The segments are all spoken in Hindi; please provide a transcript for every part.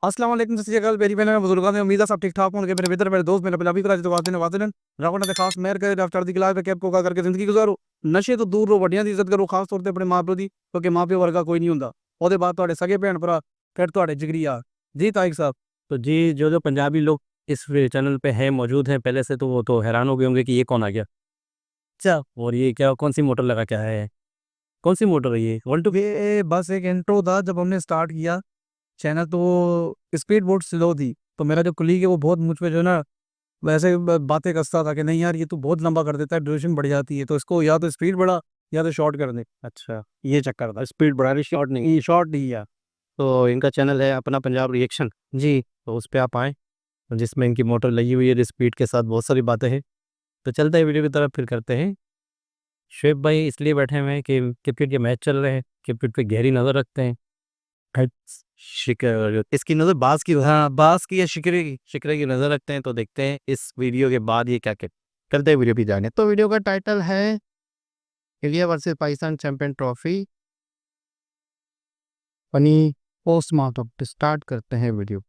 अस्सलाम वालेकुम सत श्री अकाल मेरी बहन बुजुर्गों में उम्मीद है सब ठीक ठाक होंगे। मेरे मित्र मेरे दोस्त मेरे पंजाबी कराची तो वादन रावण ने खास मेहर करे रफ्तार दी क्लास में कैब को करके जिंदगी गुजारो। नशे तो दूर रो वड्डियां दी इज्जत करो, खास तौर पे अपने मां प्यो दी, क्योंकि मां प्यो वर्गा कोई नहीं हुंदा। ओदे बाद तुहाडे सगे भैन भरा, फिर तुहाडे जिगरी यार। जी तारिक साहब। तो जी जो पंजाबी लोग इस चैनल पे हैं मौजूद हैं पहले से, तो वो तो हैरान हो गए होंगे कि ये कौन आ गया। अच्छा, और ये क्या कौन सी मोटर लगा क्या है, कौन सी मोटर है ये 1 2 ये बस एक इंट्रो था। जब हमने स्टार्ट किया चैनल तो स्पीड बहुत स्लो थी, तो मेरा जो कुलीग है वो बहुत मुझ पे जो है ना वैसे बातें कसता था कि नहीं यार ये तो बहुत लंबा कर देता है, ड्यूरेशन बढ़ जाती है, तो इसको या तो स्पीड बढ़ा या तो शॉर्ट कर दे। अच्छा, ये चक्कर था, स्पीड बढ़ा रही, शॉर्ट नहीं। ये शॉर्ट नहीं है। तो इनका चैनल है अपना पंजाब रिएक्शन जी, तो उस पर आप आएँ, जिसमें इनकी मोटर लगी हुई है, स्पीड के साथ बहुत सारी बातें हैं। तो चलते हैं वीडियो की तरफ, फिर करते हैं। शुएब भाई इसलिए बैठे हुए हैं कि क्रिकेट के मैच चल रहे हैं, क्रिकेट पे गहरी नज़र रखते हैं। शिकर इसकी नज़र बाज की, हाँ बाज की या शिकरे की नज़र रखते हैं। तो देखते हैं इस वीडियो के बाद ये क्या करते हैं वीडियो भी जाने। तो वीडियो का टाइटल है India versus Pakistan champion trophy funny postmortem. Start करते हैं वीडियो।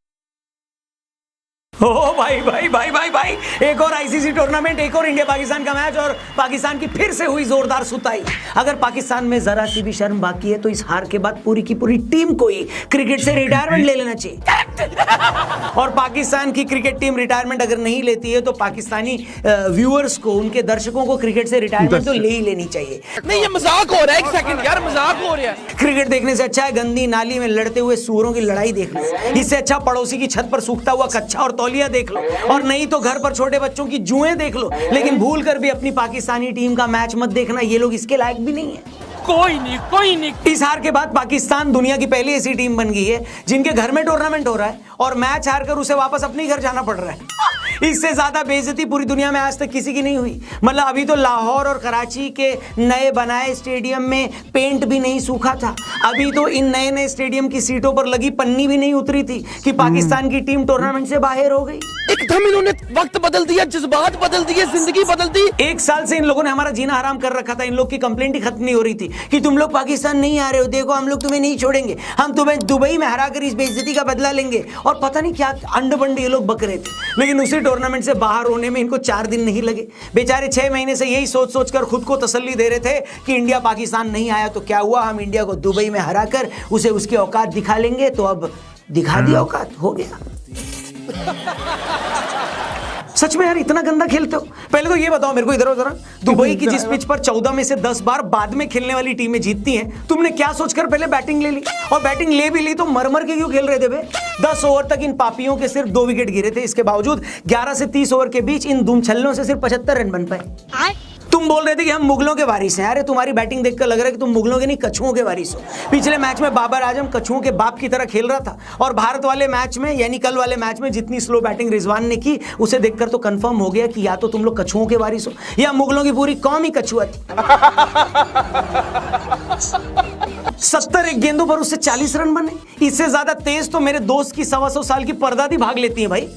ओ भाई भाई भाई भाई भाई, एक और आईसीसी टूर्नामेंट, एक और इंडिया पाकिस्तान का मैच, और पाकिस्तान की फिर से हुई जोरदार सुताई। अगर पाकिस्तान में जरा सी भी शर्म बाकी है तो इस हार के बाद पूरी की पूरी टीम को ही क्रिकेट से रिटायरमेंट ले लेना चाहिए। और पाकिस्तान की क्रिकेट टीम रिटायरमेंट अगर नहीं लेती है तो पाकिस्तानी व्यूअर्स को, उनके दर्शकों को क्रिकेट से रिटायरमेंट तो ले ही लेनी चाहिए। नहीं ये मजाक हो रहा है, एक सेकंड यार, मजाक हो रहा है। क्रिकेट देखने से अच्छा है गंदी नाली में लड़ते हुए सूअरों की लड़ाई देख लो, इससे अच्छा पड़ोसी की छत पर सूखता हुआ कच्चा और तौलिया देख लो, और नहीं तो घर पर छोटे बच्चों की जुएं देख लो। लेकिन भूल कर भी अपनी पाकिस्तानी टीम का मैच मत देखना, ये लोग इसके लायक भी नहीं है। कोई नहीं। इस हार के बाद पाकिस्तान दुनिया की पहली ऐसी टीम बन गई है जिनके घर में टूर्नामेंट हो रहा है और मैच हारकर उसे वापस अपने घर जाना पड़ रहा है। इससे ज्यादा बेइज्जती पूरी दुनिया में आज तक किसी की नहीं हुई। मतलब अभी तो लाहौर और कराची के नए बनाए स्टेडियम में पेंट भी नहीं सूखा था, अभी तो इन नए नए स्टेडियम की सीटों पर लगी पन्नी भी नहीं उतरी थी कि पाकिस्तान की टीम टूर्नामेंट से बाहर हो गई। एकदम इन्होंने वक्त बदल दिया, जज्बात बदल दिए, जिंदगी बदल दी। 1 साल से इन लोगों ने हमारा जीना हराम कर रखा था। इन लोग की कंप्लेंट ही खत्म नहीं हो रही थी कि तुम लोग पाकिस्तान नहीं आ रहे हो, देखो हम लोग तुम्हें नहीं छोड़ेंगे, हम तुम्हें दुबई में हराकर इस बेइज्जती का बदला लेंगे, और पता नहीं क्या अंड बंड ये लोग बक रहे थे। लेकिन उसी टूर्नामेंट से बाहर होने में इनको 4 दिन नहीं लगे। बेचारे 6 महीने से यही सोच सोच कर खुद को तसल्ली दे रहे थे कि इंडिया पाकिस्तान नहीं आया तो क्या हुआ, हम इंडिया को दुबई में हराकर उसे उसकी औकात दिखा लेंगे। तो अब दिखा दी औकात, हो गया। सच में यार इतना गंदा खेलते हो? पहले तो ये बताओ मेरे को, इधर जरा, दुबई की जिस पिच पर 14 में से 10 बार बाद में खेलने वाली टीमें जीतती हैं, तुमने क्या सोचकर पहले बैटिंग ले ली? और बैटिंग ले भी ली तो मर के क्यों खेल रहे थे बे? 10 ओवर तक इन पापियों के सिर्फ 2 विकेट गिरे थे। इसके बावजूद 11 से 30 ओवर के बीच इन दुमछल्लों से सिर्फ 75 रन बन पाए। तुम बोल रहे थे कि हम मुगलों के वारिस हैं। अरे तुम्हारी बैटिंग देखकर लग रहा है कि तुम मुगलों के नहीं कछुओं के वारिस हो। पिछले मैच में बाबर आजम कछुओं के बाप की तरह खेल रहा था, और भारत वाले मैच में यानी कल वाले मैच में जितनी स्लो बैटिंग रिजवान ने की उसे देखकर तो कंफर्म हो गया कि या तो तुम लोग कछुओं के वारिस हो या मुगलों की पूरी कौम ही कछुआ थी। 71 गेंदों पर उससे 40 रन बने। इससे ज्यादा तेज तो मेरे दोस्त की 125 साल की परदादी भाग लेती है भाई।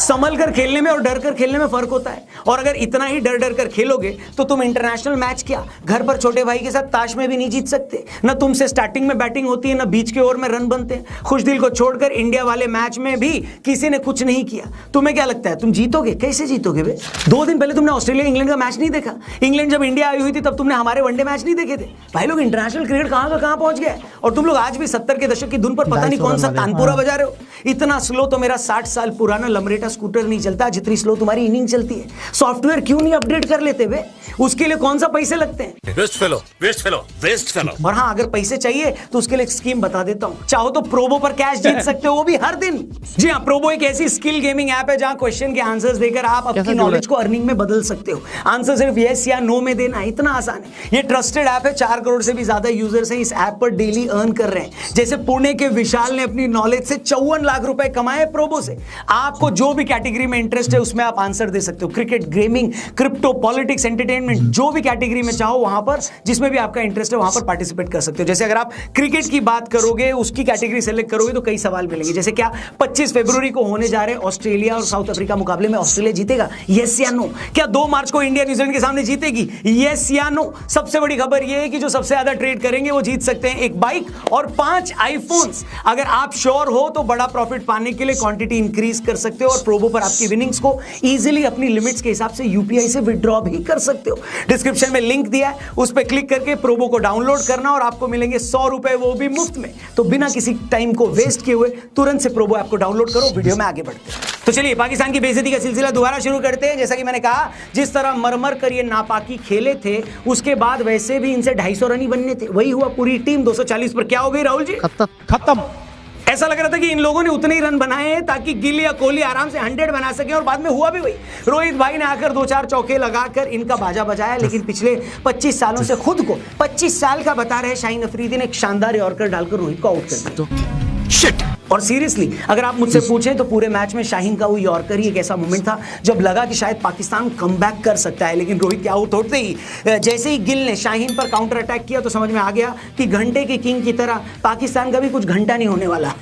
संभल कर खेलने में और डर कर खेलने में फर्क होता है, और अगर इतना ही डर डर कर खेलोगे तो तुम इंटरनेशनल मैच क्या, घर पर छोटे भाई के साथ ताश में भी नहीं जीत सकते। न तुमसे स्टार्टिंग में बैटिंग होती है, न बीच के ओवर में रन बनते हैं। खुश दिल को छोड़कर इंडिया वाले मैच में भी किसी ने कुछ नहीं किया। तुम्हें क्या लगता है तुम जीतोगे? कैसे जीतोगे बे? 2 दिन पहले तुमने ऑस्ट्रेलिया इंग्लैंड का मैच नहीं देखा? इंग्लैंड जब इंडिया आई हुई थी तब तुमने हमारे वनडे मैच नहीं देखे थे? भाई लोग इंटरनेशनल क्रिकेट कहां का कहां पहुंच गया है, और तुम लोग आज भी 70 के दशक की धुन पर पता नहीं कौन सा तानपुरा बजा रहे हो। इतना स्लो तो मेरा 60 साल पुराना लमरेटा स्कूटर नहीं चलता जितनी स्लो तुम्हारी इनिंग चलती है। सॉफ्टवेयर क्यों नहीं अपडेट कर लेते बे? उसके लिए कौन सा पैसे लगते हैं? Waste fellow. और हाँ, अगर पैसे चाहिए तो उसके लिए एक स्कीम बता देता हूँ। चाहो तो प्रोबो पर कैश जीत सकते हो, वो भी हर दिन। जी हाँ, प्रोबो एक ऐसी स्किल गेमिंग ऐप है जहाँ क्वेश्चन के आंसर्स देकर आप अपनी नॉलेज को अर्निंग में बदल सकते हो। आंसर सिर्फ यस या नो में देना है, इतना आसान है। ये ट्रस्टेड ऐप है, 4 करोड़ से भी ज्यादा यूजर्स हैं इस ऐप पर डेली अर्न कर रहे हैं। जैसे पुणे के विशाल ने अपनी नॉलेज से 54 लाख रुपए कमाए प्रोबो से। आपको जो भी कैटेगरी में इंटरेस्ट है उसमें आप आंसर दे सकते हो। Cricket, gaming, crypto, politics, entertainment, जो भी कैटेगरी में चाहो वहां पर, जिसमें भी आपका इंटरेस्ट है वहां पर पार्टिसिपेट कर सकते हो। जैसे अगर आप क्रिकेट की बात करोगे, उसकी कैटेगरी सेलेक्ट करोगे तो कई सवाल मिलेंगे, जैसे क्या 25 फरवरी को होने जा रहे ऑस्ट्रेलिया और साउथ अफ्रीका मुकाबले में ऑस्ट्रेलिया जीतेगा, यस या नो? क्या 2 मार्च को इंडिया न्यूजीलैंड के सामने जीतेगी, यस या नो? सबसे बड़ी खबर यह है कि जो सबसे ज्यादा ट्रेड करेंगे वो जीत सकते हैं एक बाइक और 5 आईफोन्स। अगर आप श्योर हो तो बड़ा प्रॉफिट पाने के लिए क्वांटिटी इंक्रीज कर सकते हो और प्रोबो पर आपकी विनिंग्स को इजीली अपनी लिमिट्स के हिसाब से यूपीआई से विड्रॉ भी कर सकते हो। डिस्क्रिप्शन में लिंक दिया है, उस पर क्लिक करके प्रोबो को डाउनलोड करना और आपको मिलेंगे 100 रुपए, वो भी मुफ्त में। तो बिना किसी टाइम को वेस्ट किए हुए तुरंत से प्रोबो ऐप को डाउनलोड करो। वीडियो में आगे बढ़ते हैं। तो चलिए पाकिस्तान की बेइज्जती का सिलसिला दोबारा शुरू करते हैं। जैसा कि मैंने कहा, जिस तरह मरमर कर ये नापाकी खेले थे, उसके बाद वैसे भी इनसे 250 रन ही बनने थे। वही हुआ, पूरी टीम 240 पर क्या हो गई राहुल जी? खत्म। ऐसा लग रहा था कि इन लोगों ने उतने ही रन बनाए हैं ताकि गिल या कोहली आराम से 100 बना सके, और बाद में हुआ भी वही। रोहित भाई ने आकर 2-4 चौके लगाकर इनका बाजा बजाया, लेकिन पिछले 25 सालों से खुद को 25 साल का बता रहे शाहीन अफरीदी ने एक शानदार यॉर्कर डालकर रोहित को आउट कर दिया। शिट। और सीरियसली अगर आप मुझसे पूछें तो पूरे मैच में शाहीन का वो यॉर्कर ही एक ऐसा मोमेंट था जब लगा कि शायद पाकिस्तान कमबैक कर सकता है, लेकिन रोहित के आउट होते ही जैसे ही गिल ने शाहीन पर काउंटर अटैक किया तो समझ में आ गया कि घंटे के किंग की तरह पाकिस्तान का भी कुछ घंटा नहीं होने वाला।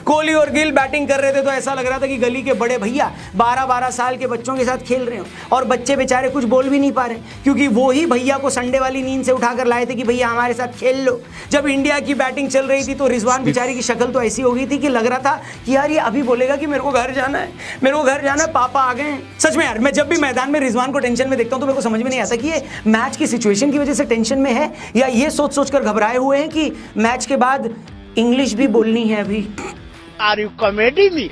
कोहली और गिल बैटिंग कर रहे थे तो ऐसा लग रहा था कि गली के बड़े भैया 12-12 साल के बच्चों के साथ खेल रहे हो, और बच्चे बेचारे कुछ बोल भी नहीं पा रहे क्योंकि वो ही भैया को संडे वाली नींद से उठाकर लाए थे कि भैया हमारे साथ खेल लो। जब इंडिया की बैटिंग चल रही थी तो रिजवान बेचारी की शक्ल तो ऐसी हो गई थी कि लग रहा था कि यार ये अभी बोलेगा कि मेरे को घर जाना है, मेरे को घर जाना है, पापा आ गए हैं। सच में यार, मैं जब भी मैदान में रिजवान को टेंशन में देखता हूं तो मेरे को समझ में नहीं आता कि ये मैच की सिचुएशन की वजह से टेंशन में है या ये सोच सोच कर घबराए हुए हैं कि मैच के बाद इंग्लिश भी बोलनी है अभी। Are you comedy me?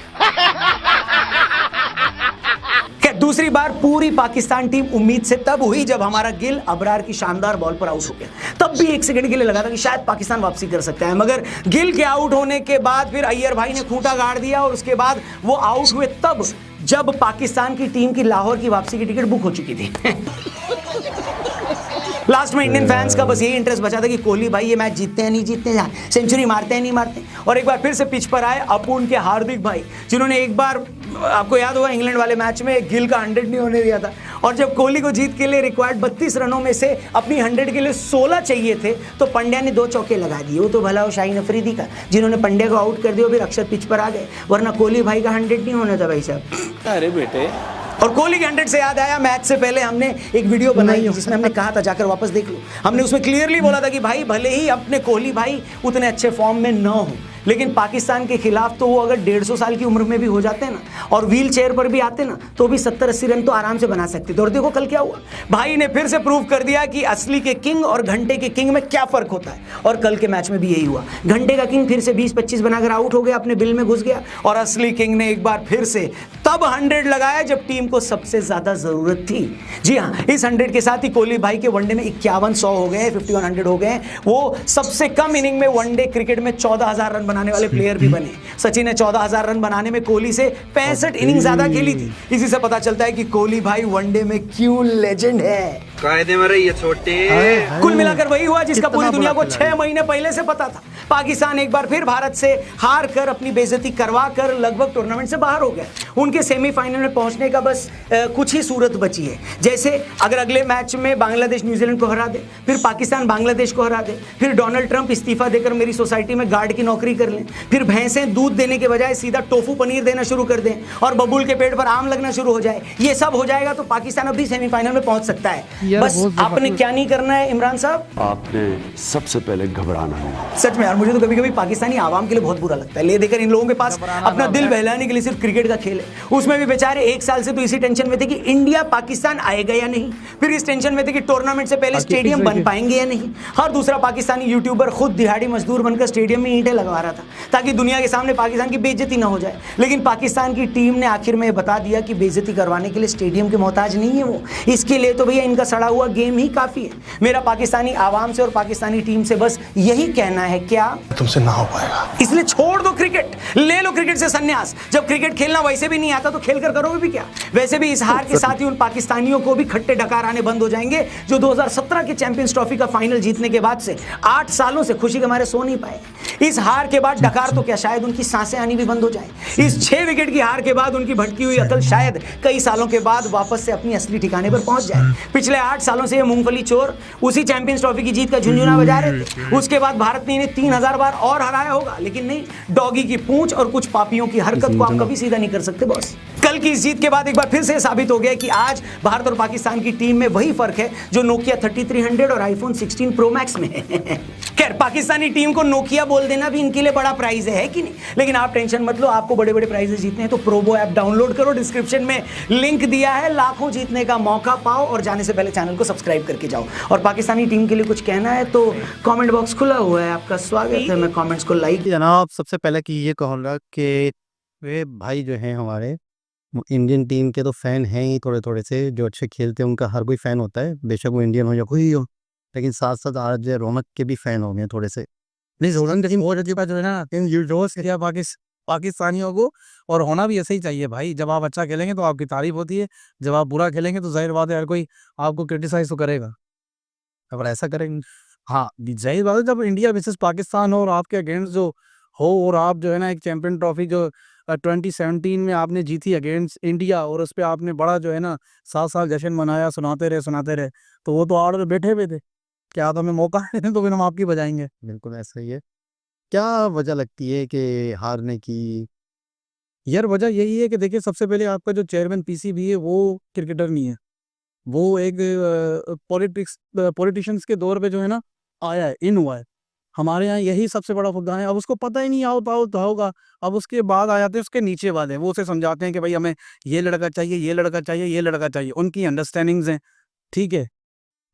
दूसरी बार पूरी पाकिस्तान टीम उम्मीद से तब हुई जब हमारा गिल अबरार की शानदार बॉल पर आउट हो गया। तब भी 1 सेकंड के लिए लगा था कि शायद पाकिस्तान वापसी कर सकता है, मगर गिल के आउट होने के बाद फिर अय्यर भाई ने खूंटा गाड़ दिया और उसके बाद वो आउट हुए तब जब पाकिस्तान की टीम की लाहौर की वापसी की टिकट बुक हो चुकी थी। लास्ट में इंडियन फैंस का बस यही इंटरेस्ट बचा था कि कोहली भाई ये मैच जीतते हैं नहीं जीतते हैं, सेंचुरी मारते हैं नहीं मारते। और एक बार फिर से पिच पर आए अपुन के हार्दिक भाई, जिन्होंने एक बार, आपको याद होगा इंग्लैंड वाले मैच में गिल का 100 नहीं होने दिया था, और जब कोहली को जीत के लिए रिक्वायर्ड 32 रनों में से अपनी 100 के लिए 16 चाहिए थे तो पंड्या ने 2 चौके लगा दिए। वो तो भला हो शाहीन अफरीदी का, जिन्होंने पंड्या को आउट कर दिया, फिर अक्षर पिच पर आ गए, वरना कोहली भाई का 100 नहीं होना था भाई साहब। अरे बेटे, और कोहली के 100 से याद आया, मैच से पहले हमने एक वीडियो बनाई जिसमें हमने कहा था, जाकर वापस देख लो, हमने उसमें क्लियरली बोला था कि भाई भले ही अपने कोहली भाई उतने अच्छे फॉर्म में न हो, लेकिन पाकिस्तान के खिलाफ तो वो अगर 150 साल की उम्र में भी हो जाते हैं ना और व्हील चेयर पर भी आते ना तो भी 70-80 रन तो आराम से बना सकते थे। और देखो कल क्या हुआ, भाई ने फिर से प्रूव कर दिया कि असली के किंग और घंटे के किंग में क्या फर्क होता है, और कल के मैच में भी यही हुआ। घंटे का किंग फिर से 20-25 बनाकर आउट हो गया, अपने बिल में घुस गया, और असली किंग ने एक बार फिर से तब 100 लगाया जब टीम को सबसे ज्यादा जरूरत थी। जी हाँ, इस 100 के साथ ही कोहली भाई के वनडे में 51-100 हो गए, 5100 हो गए। वो सबसे कम इनिंग में वनडे क्रिकेट में 14,000 रन बनाने वाले प्लेयर भी बने। सचिन ने 14,000 रन बनाने में कोहली से 65 इनिंग ज्यादा खेली थी। इसी से पता चलता है कि कोहली भाई वनडे में क्यों लेजेंड है। कायदे में रही है छोटे। कुल मिलाकर वही हुआ जिसका पूरी दुनिया को 6 महीने पहले से पता था। पाकिस्तान एक बार फिर भारत से हार कर, अपनी बेइज्जती करवा कर लगभग टूर्नामेंट से बाहर हो गए। उनके सेमीफाइनल में पहुंचने का बस कुछ ही सूरत बची है। जैसे अगर अगले मैच में बांग्लादेश न्यूजीलैंड को हरा दे, फिर पाकिस्तान बांग्लादेश को हरा दे, फिर डोनाल्ड ट्रंप इस्तीफा देकर मेरी सोसाइटी में गार्ड की नौकरी कर लें, फिर भैंसें दूध देने के बजाय सीधा टोफू पनीर देना शुरू कर दें, और बबूल के पेट पर आम लगना शुरू हो जाए, ये सब हो जाएगा तो पाकिस्तान अभी सेमीफाइनल में पहुंच सकता है। बस आपने क्या नहीं करना है इमरान साहब, आपने सबसे पहले घबराना है। सच में यार, मुझे तो कभी कभी पाकिस्तानी आवाम के लिए बहुत बुरा लगता है। ले देकर इन लोगों के पास अपना दिल बहलाने के लिए सिर्फ क्रिकेट का खेल है, उसमें भी बेचारे 1 साल से तो इसी टेंशन में थे कि इंडिया पाकिस्तान आएगा या नहीं, फिर इस टेंशन में थे कि टूर्नामेंट से पहले स्टेडियम बन पाएंगे या नहीं। हर दूसरा पाकिस्तानी यूट्यूबर खुद दिहाड़ी मजदूर बनकर स्टेडियम में ईंटें लगवा रहा था ताकि दुनिया के सामने पाकिस्तान की बेइज्जती ना हो जाए। लेकिन पाकिस्तान की टीम ने आखिर में बता दिया कि बेइज्जती करवाने के लिए स्टेडियम के मोहताज नहीं है वो, इसके लिए तो भैया इनका सड़ा हुआ गेम ही काफी है। मेरा पाकिस्तानी आवाम से और पाकिस्तानी टीम से बस यही कहना है, क्या क्या? तुमसे ना हो पाएगा। इसलिए छोड़ दो क्रिकेट, ले लो क्रिकेट से संन्यास। जब क्रिकेट खेलना वैसे भी नहीं आता तो खेल कर करोगे भी क्या? वैसे भी इस हार के साथ ही उन पाकिस्तानियों को भी खट्टे डकार आने बंद हो जाएंगे जो 2017 के चैंपियंस ट्रॉफी का फाइनल जीतने के बाद से 8 सालों से खुशी के मारे सो नहीं पाए। इस हार के बाद डकार तो क्या, शायद उनकी सांसें आनी भी बंद हो जाए। इस 6 विकेट की हार के बाद उनकी भटकी हुई अकल शायद कई सालों के बाद वापस से अपनी असली ठिकाने पर पहुंच जाए। पिछले 8 सालों से ये मूंगफली चोर उसी चैंपियंस ट्रॉफी की जीत का झुंझुना बजा रहे थे। उसके बाद भारत ने इन्हें 3000 बार और हराया होगा, लेकिन नहीं, डॉगी की पूंछ और कुछ पापियों की हरकत को आप कभी सीधा नहीं कर सकते बॉस। कल की इस जीत के बाद एक बार फिर से साबित हो गया कि आज भारत और पाकिस्तान की टीम में वही फर्क है जो नोकिया 3300 और आईफोन 16 प्रो मैक्स में है। खैर, पाकिस्तानी टीम को नोकिया बोल देना भी इनके लिए बड़ा प्राइज है कि नहीं? लेकिन आप टेंशन मत लो, आपको बड़े बड़े प्राइजेस जीतने हैं तो प्रोबो ऐप डाउनलोड करो, डिस्क्रिप्शन में लिंक दिया है, लाखों जीतने का मौका पाओ और जाने से पहले चैनल को सब्सक्राइब करके जाओ। और पाकिस्तानी टीम के लिए कुछ कहना है तो कमेंट बॉक्स खुला हुआ है, आपका स्वागत है। मैं कमेंट्स को लाइक जनाब सबसे पहले कि ये कहूँगा कि वे भाई जो हैं हमारे वो इंडियन टीम के तो फ़ैन हैं ही थोड़े थोड़े से, जो अच्छे खेलते हैं उनका हर कोई फ़ैन होता है, बेशक वो इंडियन हो या कोई हो, लेकिन साथ साथ आज रौनक के भी फ़ैन हो गए थोड़े से। नहीं, जोरन जैसी बहुत अच्छी बात जो है ना, इन जोश किया पाकिस्तानियों को, और होना भी ऐसे ही चाहिए भाई। जब आप अच्छा खेलेंगे तो आपकी तारीफ होती है, जब आप बुरा खेलेंगे तो जाहिर बात है हर कोई आपको क्रिटिसाइज तो करेगा। अगर ऐसा करेंगे, हाँ जाहिर बात है, जब इंडिया वर्सेस पाकिस्तान हो और आपके अगेंस्ट जो हो, और आप जो है ना एक चैंपियन ट्रॉफी जो 2017 में आपने जीती अगेंस्ट इंडिया, और उस पर आपने बड़ा जो है ना 7 साल जश्न मनाया, सुनाते रहे, तो वो तो आड़ में बैठे हुए थे, क्या तो हमें मौका देते तो फिर हम आपकी बजाएंगे। बिल्कुल ऐसा ही है। क्या वजह लगती है कि हारने की? यार वजह यही है कि देखिए, सबसे पहले आपका जो चेयरमैन पीसीबी है वो क्रिकेटर नहीं है, वो एक पॉलिटिशियंस के दौर पे जो है ना आया है, इन हुआ है। हमारे यहाँ यही सबसे बड़ा मुद्दा है। अब उसको पता ही नहीं होता होगा। अब उसके बाद आ जाते हैं उसके नीचे वाले, वो उसे समझाते हैं कि भाई हमें ये लड़का चाहिए, ये लड़का चाहिए, ये लड़का चाहिए, उनकी अंडरस्टैंडिंग्स हैं, ठीक है।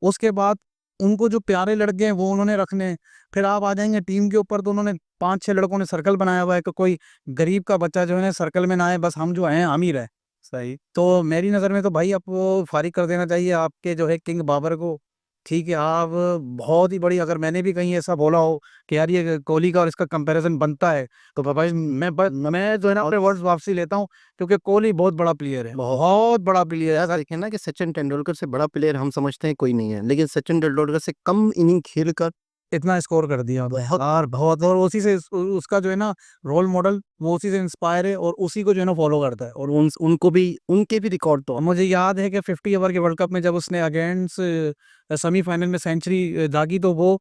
उसके बाद उनको जो प्यारे लड़के हैं वो उन्होंने रखने हैं। फिर आप आ जाएंगे टीम के ऊपर, तो उन्होंने 5-6 लड़कों ने सर्कल बनाया हुआ है कि कोई गरीब का बच्चा जो है ना सर्कल में ना आए, बस हम जो हैं अमीर है। सही। तो मेरी नज़र में तो भाई आपको फारिग कर देना चाहिए आपके जो है किंग बाबर को, ठीक है। आप बहुत ही बड़ी, अगर मैंने भी कहीं ऐसा बोला हो कि यार ये कोहली का और इसका कंपैरिजन बनता है, तो भाई मैं जो है ना अपने वर्ड्स वापसी लेता हूँ, क्योंकि कोहली बहुत बड़ा प्लेयर है, बहुत बड़ा प्लेयर है। ऐसा देखें ना कि सचिन तेंदुलकर से बड़ा प्लेयर हम समझते हैं कोई नहीं है, लेकिन सचिन तेंदुलकर से कम इनिंग खेल कर इतना स्कोर कर दिया बहुत, और उसी से उसका जो है ना रोल मॉडल, वो उसी से इंस्पायर है और उसी को जो है ना फॉलो करता है। और उनके भी रिकॉर्ड तो मुझे याद है कि 50 ओवर के वर्ल्ड कप में जब उसने अगेंस्ट सेमीफाइनल में सेंचुरी दागी, तो वो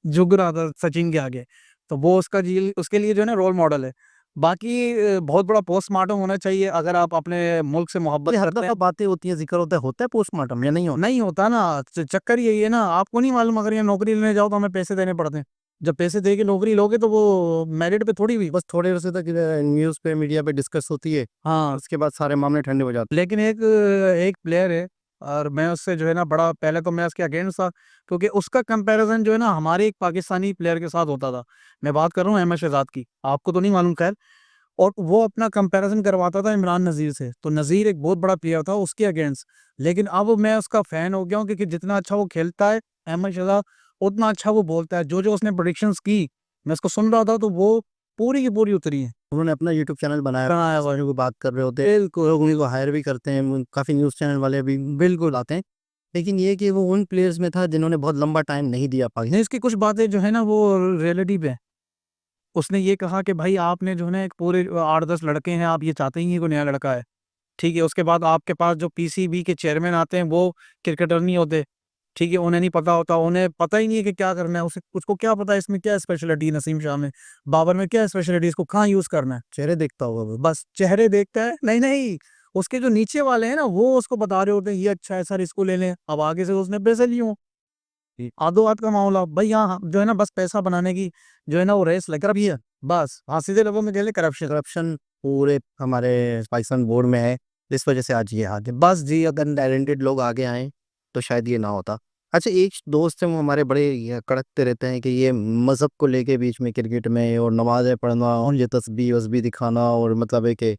झुक रहा था सचिन के आगे, तो वो उसके लिए जो है ना रोल मॉडल है। बाकी बहुत बड़ा पोस्टमार्टम होना चाहिए अगर आप अपने मुल्क से मोहब्बत हर करते दफा हैं। बातें होती है, जिक्र होता है पोस्टमार्टम या नहीं होता? नहीं होता ना, चक्कर यही है ना, आपको नहीं मालूम, अगर ये नौकरी लेने जाओ तो हमें पैसे देने पड़ते हैं। जब पैसे दे के नौकरी लोगे तो वो मेरिट पे थोड़ी हुई। बस थोड़े अर्से तक न्यूज़ पे, मीडिया पे डिस्कस होती है, हाँ, उसके बाद सारे मामले ठंडे हो जाते लेकिन एक प्लेयर है, और मैं उससे जो है ना बड़ा, पहले तो मैं उसके अगेंस्ट था, क्योंकि उसका कंपैरिजन जो है ना हमारे एक पाकिस्तानी प्लेयर के साथ होता था। मैं बात कर रहा हूँ अहमद शहजाद की, आपको तो नहीं मालूम खैर। और वो अपना कंपैरिजन करवाता था इमरान नज़ीर से, तो नज़ीर एक बहुत बड़ा प्लेयर था उसके अगेंस्ट, लेकिन अब मैं उसका फ़ैन हो गया हूँ, क्योंकि जितना अच्छा वो खेलता है अहमद शहजाद, उतना अच्छा वो बोलता है। जो जो उसने प्रेडिक्शंस की, मैं उसको सुन रहा था, तो वो पूरी की पूरी उतरी है। उन्होंने अपना यूट्यूब चैनल बनाया हुआ है। को बात कर रहे होते हैं, लोग उन्हीं को हायर भी करते हैं, काफ़ी न्यूज़ चैनल वाले भी बिल्कुल आते हैं, लेकिन ये कि वो उन प्लेयर्स में था जिन्होंने बहुत लंबा टाइम नहीं दिया पाकिस्तान। नहीं, इसकी कुछ बातें जो है ना वो रियलिटी पे है। उसने ये कहा कि भाई आपने जो है ना एक पूरे 8-10 लड़के हैं, आप ये चाहते ही हैं कोई नया लड़का है, ठीक है। उसके बाद आपके पास जो पीसीबी के चेयरमैन आते हैं वो क्रिकेटर नहीं होते, ठीक है। उन्हें नहीं पता होता, उन्हें पता ही नहीं है कि क्या करना है, उसको क्या पता है इसमें क्या स्पेशलिटी है, नसीम शाह में, बाबर में क्या स्पेशलिटी, इसको कहाँ यूज़ करना है। चेहरे देखता होगा वो। बस चेहरे देखता है, नहीं, उसके जो नीचे वाले हैं ना वो उसको बता रहे होते हैं ये अच्छा है सर, इसको ले लें। अब आगे से उसने पैसे लिए हों, आधो हाथ का मामला भाई, यहाँ जो है ना बस पैसा बनाने की जो है ना वो रेस लेकर भी है, बस। हाँ, सीधे लफ्ज़ों में कह ले, करप्शन पूरे हमारे पाकिस्तान बोर्ड में है, इस वजह से आज ये हाल है। बस जी, अगर टैलेंटेड लोग आगे आए तो शायद ये ना होता। अच्छा, एक दोस्त हैं वो हमारे बड़े ये कड़कते रहते हैं कि ये मज़हब को लेके बीच में क्रिकेट में, और नमाज़ें पढ़ना और ये तस्बीह वस्बीह दिखाना, और मतलब है कि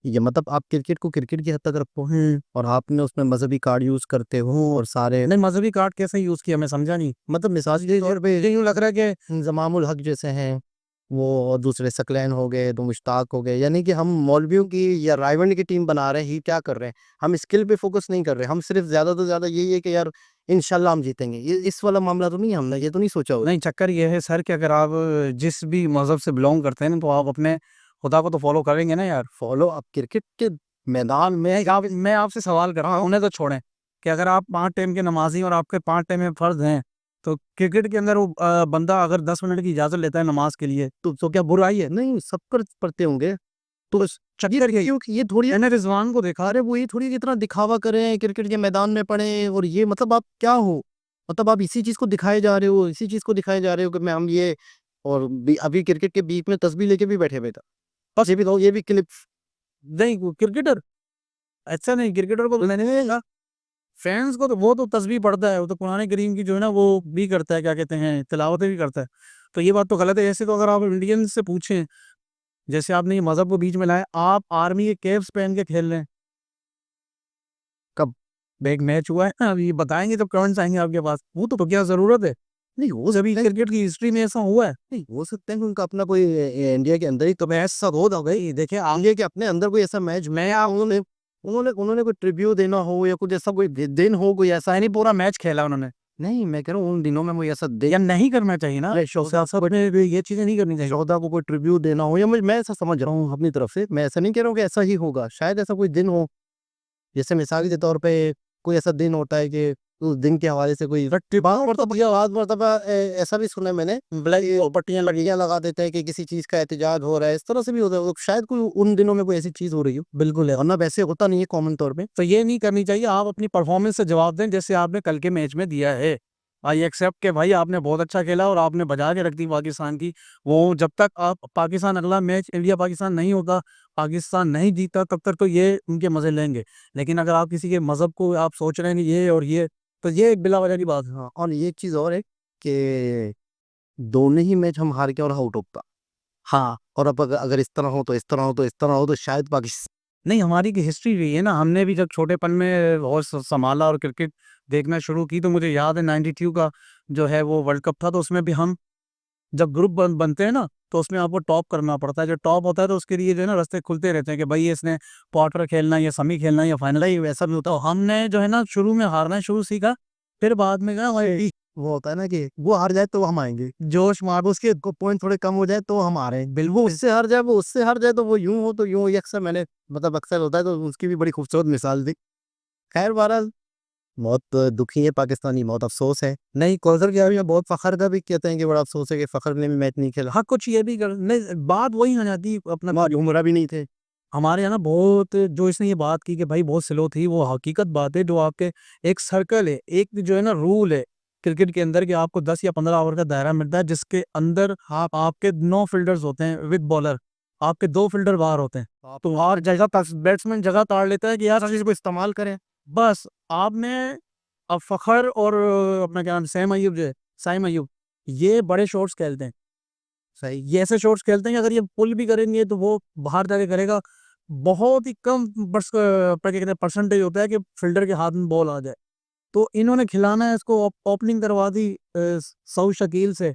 ये मतलब आप क्रिकेट को क्रिकेट की हद तक रखो और आपने उसमें मजहबी कार्ड यूज करते हो और सारे नहीं, मजहबी कार्ड कैसे यूज किया मैं समझा नहीं। मतलब मिसाल के तौर पे यूँ लग रहा है कि जमामुल हक जैसे हैं वो, और दूसरे सकलैन हो गए, तो मुश्ताक हो गए, यानी कि हम मौलवियों की या रायवंड की टीम बना रहे हैं। ही क्या कर रहे हैं, हम स्किल पे फोकस नहीं कर रहे, हम सिर्फ ज़्यादा तो ज़्यादा यही है कि यार इंशाल्लाह हम जीतेंगे। ये इस वाला मामला तो नहीं है, हमने ये तो नहीं सोचा होगा। नहीं, चक्कर ये है सर कि अगर आप जिस भी मज़हब से बिलॉन्ग करते हैं ना, तो आप अपने खुदा को तो फॉलो करेंगे ना यार। फॉलो आप क्रिकेट के मैदान में मैं आपसे सवाल कर रहा हूँ, उन्हें तो छोड़ें कि अगर आप 5 टाइम के नमाज़ी और आपके 5 टाइम में फ़र्ज़ हैं, तो क्रिकेट के अंदर वो बंदा अगर 10 मिनट की इजाज़त लेता है नमाज के लिए, तो क्या बुराई है? नहीं सब पढ़ते होंगे, तो चक्कर ये क्योंकि ये थोड़ी मैंने रिजवान को देखा। अरे वो ये थोड़ी इतना दिखावा करें क्रिकेट के मैदान में पड़े, और ये मतलब आप क्या हो, मतलब आप इसी चीज को दिखाए जा रहे हो, इसी चीज को दिखाए जा रहे हो कि मैं हम ये, और अभी क्रिकेट के बीच में तस्वीर लेके भी बैठे हुए था। बस ये भी तो, ये भी क्लिप नहीं, वो क्रिकेटर ऐसा नहीं, क्रिकेटर को तो मैंने नहीं देखा। फैंस को तो वो तो तस्बीह पढ़ता है, वो तो कुरान करीम की जो है ना वो भी करता है, क्या कहते हैं, तिलावतें भी करता है। तो ये बात तो गलत है। ऐसे तो अगर आप इंडियन से पूछें, जैसे आपने ये मज़हब को बीच में लाया, आप आर्मी के कैप्स पहन के खेल रहे हैं। कब? एक मैच हुआ है ना, अभी बताएंगे जब कमेंट्स आएंगे आपके पास। वो तो क्या ज़रूरत है? नहीं हो जब क्रिकेट की हिस्ट्री में ऐसा हुआ है। नहीं हो सकता है कि उनका अपना कोई इंडिया के अंदर ही तो मैच सब हो था भाई। देखिए इंडिया के अपने अंदर कोई ऐसा मैच मैं उन्होंने उन्होंने उन्होंने कोई ट्रिब्यूट देना हो या कुछ ऐसा कोई दिन हो, कोई ऐसा है नहीं। पूरा मैच खेला उन्होंने, नहीं मैं कह रहा हूँ उन दिनों में कोई ऐसा दे या नहीं करना चाहिए ना। अरे ये चीज़ें नहीं करनी चाहिए। शोधा को कोई ट्रिब्यूट देना हो, या मैं ऐसा समझ रहा हूँ अपनी तरफ से, मैं ऐसा नहीं कह रहा हूँ कि ऐसा ही होगा, शायद ऐसा कोई दिन हो, जैसे मिसाल के तौर पे कोई ऐसा दिन होता है कि उस दिन के हवाले से कोई ऐसा भी सुना है मैंने, पट्टियां लगा देते हैं कि किसी चीज का एहतजाज हो रहा है, इस तरह से भी होता है। तो शायद कोई उन दिनों में कोई ऐसी चीज हो रही हो, बिल्कुल है। वरना वैसे होता नहीं है कॉमन तौर पे। तो ये नहीं करनी चाहिए। आप अपनी परफॉर्मेंस से जवाब दें, जैसे आपने कल के मैच में दिया है। आई एक्सेप्ट के भाई आपने बहुत अच्छा खेला और आपने बजा के रख दी पाकिस्तान की। वो जब तक आप पाकिस्तान अगला मैच इंडिया पाकिस्तान नहीं होता, पाकिस्तान नहीं जीता, तब तक तो ये उनके मजे लेंगे। लेकिन अगर आप किसी के मजहब को आप सोच रहे हैं ये और ये, तो ये एक बिला वजह की बात है। हाँ, और ये एक चीज और है कि दोनों ही मैच हम हार के और आउट ऑफ, हाँ, और अब अगर इस तरह हो तो इस तरह हो तो इस तरह हो, तो शायद पाकिस्तान नहीं, हमारी की हिस्ट्री रही है ना। हमने भी जब छोटेपन में और संभाला और क्रिकेट देखना शुरू की, तो मुझे याद है 92 का जो है वो वर्ल्ड कप था। तो उसमें भी हम जब ग्रुप बनते हैं ना, तो उसमें आपको टॉप करना पड़ता है। जो टॉप होता है तो उसके लिए जो है ना रास्ते खुलते रहते हैं कि भाई इसने क्वार्टर खेलना है या सेमी खेलना है या फाइनल है, वैसा भी होता है। हमने जो है ना शुरू में हारना शुरू सीखा, फिर बाद में कहा भाई वो होता है ना कि वो हार जाए तो हम आएंगे, जोश मार उसके पॉइंट थोड़े कम हो जाए तो हम आ रहे हैं, बिल्कुल उससे हार जाए, वो उससे हार जाए तो वो यूं हो तो यूं हो। ये अक्सर मैंने मतलब अक्सर होता है, तो उसकी भी बड़ी खूबसूरत मिसाल दी। खैर बहरहाल बहुत दुखी है पाकिस्तानी, बहुत अफसोस है। नहीं कौसर की में बहुत फखर का भी कहते हैं कि बड़ा अफसोस है कि फखर ने भी मैच नहीं खेला। हाँ, कुछ ये भी कर नहीं, बात वही आ जाती अपना। हमारी उम्र भी नहीं थे। हमारे यहाँ ना बहुत, जो इसने ये बात की कि भाई बहुत स्लो थी, वो हकीकत बात है। जो आपके एक सर्कल है, एक जो है ना रूल है क्रिकेट के अंदर, कि आपको 10 या 15 ओवर का दायरा मिलता है, जिसके अंदर आपके 9 फील्डर्स होते हैं विद बॉलर, आपके 2 फील्डर बाहर होते हैं। तो और जगह बैट्समैन जगह ताड़ लेता है कि यार इसको इस्तेमाल करें। बस आपने अब फ़खर और अपना क्या नाम सैम अय्यूब जो है, साइम अय्यूब, ये बड़े शॉट्स खेलते हैं। सही ये ऐसे शॉट्स खेलते हैं कि अगर ये पुल भी करेंगे तो वो बाहर जाके करेगा। बहुत ही कम क्या कहते हैं परसेंटेज होता है कि फील्डर के हाथ में बॉल आ जाए। तो इन्होंने खिलाना है इसको, ओपनिंग करवा दी सऊद शकील से।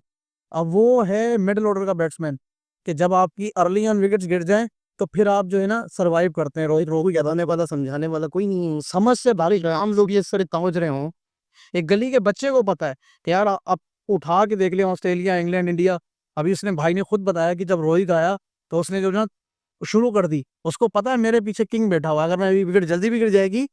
अब वो है मिडिल ऑर्डर का बैट्समैन, कि जब आपकी अर्ली ऑन विकेट्स गिर जाएं तो फिर आप जो है ना सर्वाइव करते हैं। रोहित रोहू बताने वाला समझाने वाला कोई नहीं, समझ से बारिश आम लोग ये सारे समझ रहे हों। एक गली के बच्चे को पता है कि यार आप उठा के देख लिया ऑस्ट्रेलिया, इंग्लैंड, इंडिया। अभी उसने भाई ने खुद बताया कि जब रोहित आया तो उसने जो ना शुरू कर दी। उसको पता है मेरे पीछे किंग बैठा हुआ है, अगर मैं विकेट जल्दी भी गिर जाएगी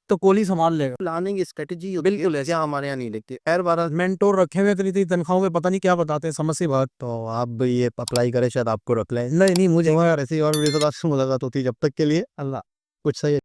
तो कोहली संभाल लेगा। प्लानिंग स्ट्रेटजी बिल्कुल ऐसे हमारे यहाँ नहीं लिखते। खैर बारह मेंटोर रखे हुए इतनी तनख्वाहों में पता नहीं क्या बताते हैं, समझ सी बात। तो आप ये अप्लाई करें, शायद आपको रख लें। नहीं नहीं, मुझे ऐसी और मुलाकात होती है, जब तक के लिए अल्लाह कुछ सही